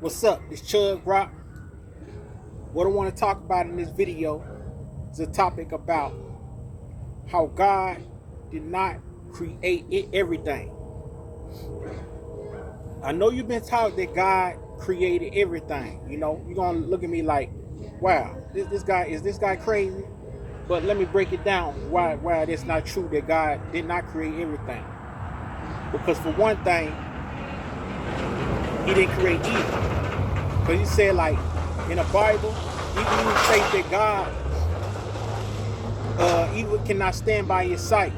What's up? This Chug Rock. What I want to talk about in this video is a topic about how God did not create everything. I know you've been taught that God created everything. You know, you're gonna look at me like, wow, this guy crazy? But let me break it down why it's not true that God did not create everything. Because for one thing, he didn't create evil. Because he said, like, in the Bible, he even states that God evil cannot stand by his sight.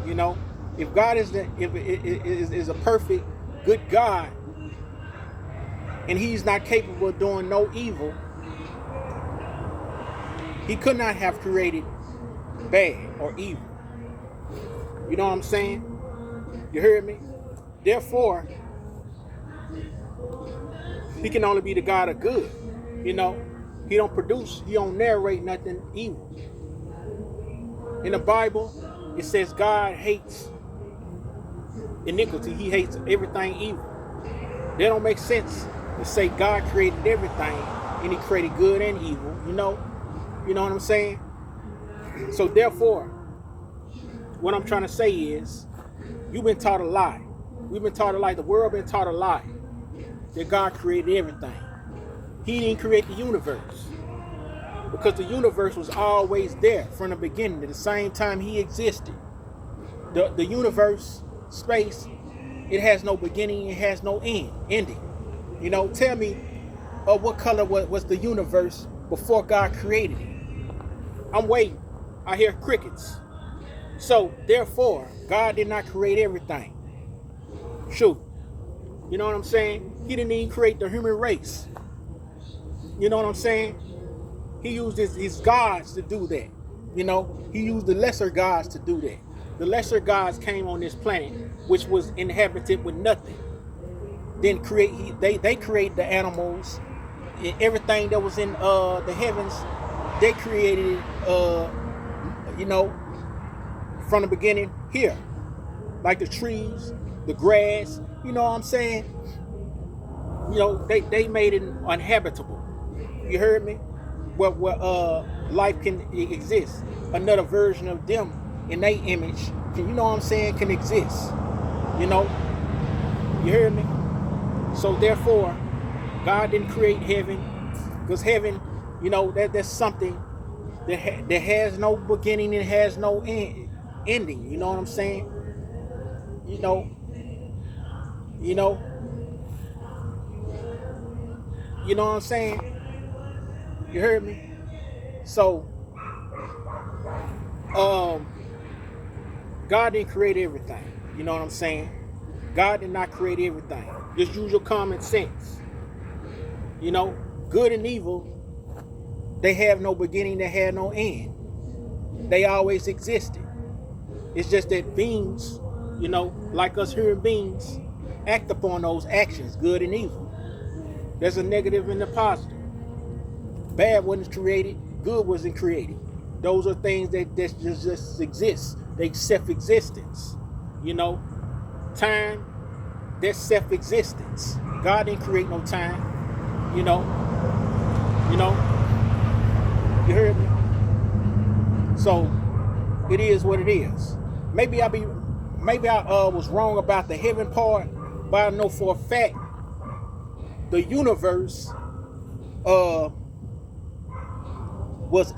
You know, if God is a perfect, good God, and he's not capable of doing no evil, he could not have created bad or evil. You know what I'm saying? You heard me? Therefore, he can only be the God of good. You know, he don't produce, he don't narrate nothing evil. In the Bible, it says God hates iniquity. He hates everything evil. That don't make sense to say God created everything and he created good and evil. You know what I'm saying? So therefore, what I'm trying to say is, you've been taught a lie. We've been taught a lie. The world been taught a lie that God created everything. He didn't create the universe, because the universe was always there from the beginning. At the same time he existed, the universe, space, it has no beginning, it has no ending. You know, tell me, what color was the universe before God created it? I'm waiting. I hear crickets. So therefore, God did not create everything. Shoot. You know what I'm saying? He didn't even create the human race. You know what I'm saying? He used his gods to do that. You know, he used the lesser gods to do that. The lesser gods came on this planet, which was inhabited with nothing. Then they created the animals, everything that was in the heavens. They created it, you know, from the beginning here, like the trees, the grass. You know what I'm saying? You know, they made it uninhabitable. You heard me? Where life can exist. Another version of them in their image, you know what I'm saying, can exist. You know? You heard me? So therefore, God didn't create heaven, because heaven, you know, that's something that has no beginning, it has no ending. You know what I'm saying? You know what I'm saying? You heard me? So, God didn't create everything. You know what I'm saying? God did not create everything. Just use your common sense. You know, good and evil, they have no beginning, they have no end. They always existed. It's just that beings, you know, like us human beings, act upon those actions, good and evil. There's a negative and a positive. Bad wasn't created, good wasn't created. Those are things that just exist. They self-existence. You know, time, that's self-existence. God didn't create no time. You know, you heard me? So it is what it is. Maybe I was wrong about the heaven part, but I know for a fact the universe was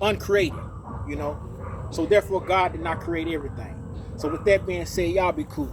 uncreated, you know. So therefore God did not create everything. So with that being said, y'all be cool.